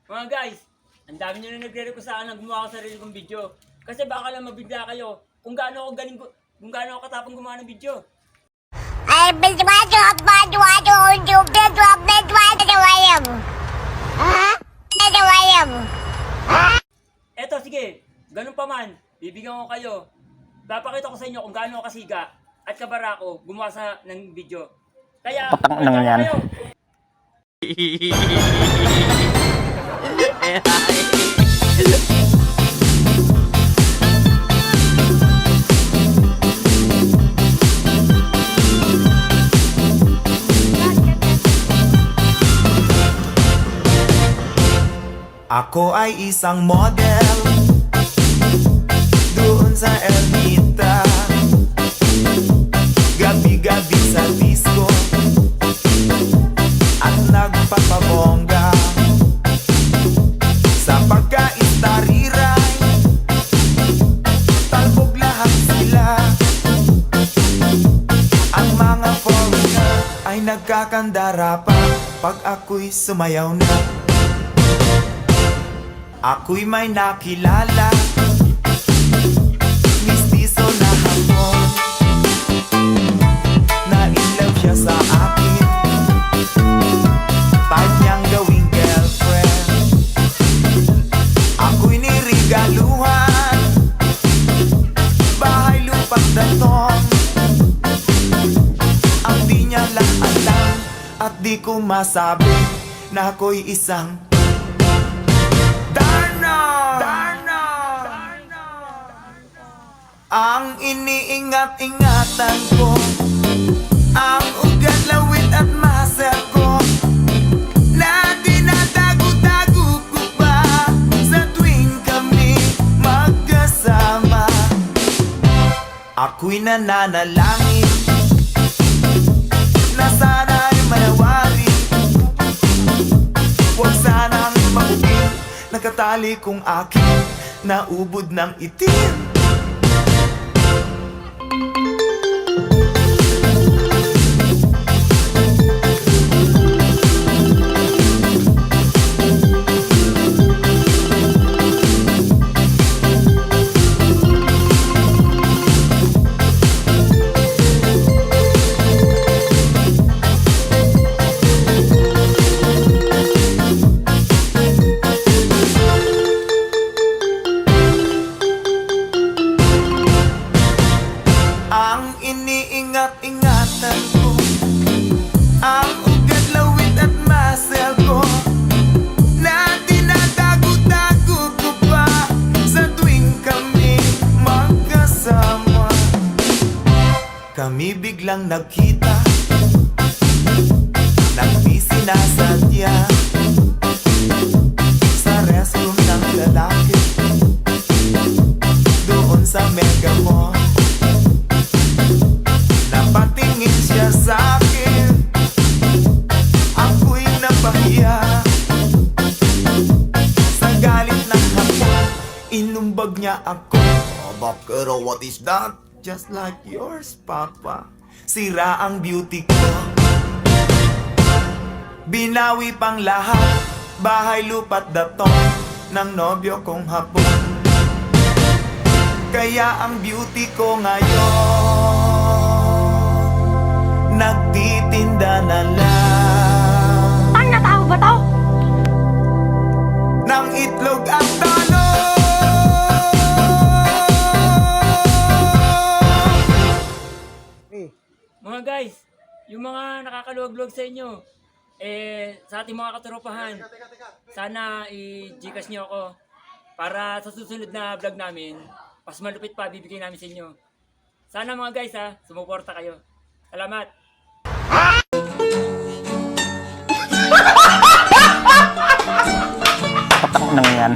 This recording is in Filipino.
Mga guys, ang dami nyo na nagre-request sa akin na gumawa ko sarili kong video. Kasi baka lang mabigla kayo kung gaano ako galing, kung gaano ako katapang gumawa ng video. Eto, sige, ganun pa man, bibigyan ko kayo. Papakita ko sa inyo kung gaano ako kasiga at kabarako gumawa ng video. Kaya, Patang nang yan. kayo. Ako ay isang model doon sa Ermita, gabi-gabi sa disco at nagpapabongga sa pagka-istariray. Talbog lahat sila. Ang mga foreigner ay nagkakandara pa pag ako'y sumayaw na. Ako'y may nakilala, mistiso na hapon, na-inlove siya sa akin, type niyang gawing girlfriend. Ako'y nirigaluhan, bahay lupa't datong, ang di niya lang alam at di ko masabi na ako'y isang ang iniingat-ingatan ko, ang ugat, lawit at muscle ko, na dinadago-dago ko pa sa tuwing kami magkasama. Ako'y nananalangin na sana'y manawari, huwag sanang maubing nakatali kong aking naubod ng itim. Ang iniingat-ingatan ko, ang ugat, lawit at muscle ko, na dinadago-dago ko pa sa tuwing kami magkasama. Kami biglang nagkita, nang sinasadya sa restroom ng lalaki doon sa Mega Mall. Napatingin siya sa akin, ako'y napahiya. Sa galit ng hapon, inumbag niya ako. Oh, bakero, what is that? Just like yours, Papa. Sira ang beauty ko, binawi pang lahat, bahay lupa't datong ng nobyo kong hapon. Kaya ang beauty ko ngayon nagtitinda na lang Tang na tao ba to? ng itlog at talong. Mga guys, yung mga nakakaluwag-luwag sa inyo, sa ating mga katuropahan, sana i-gcash nyo ako para sa susunod na vlog namin, mas malupit pa bibigay namin sa inyo. Sana mga guys sumuporta kayo. Salamat! Patang nang yan.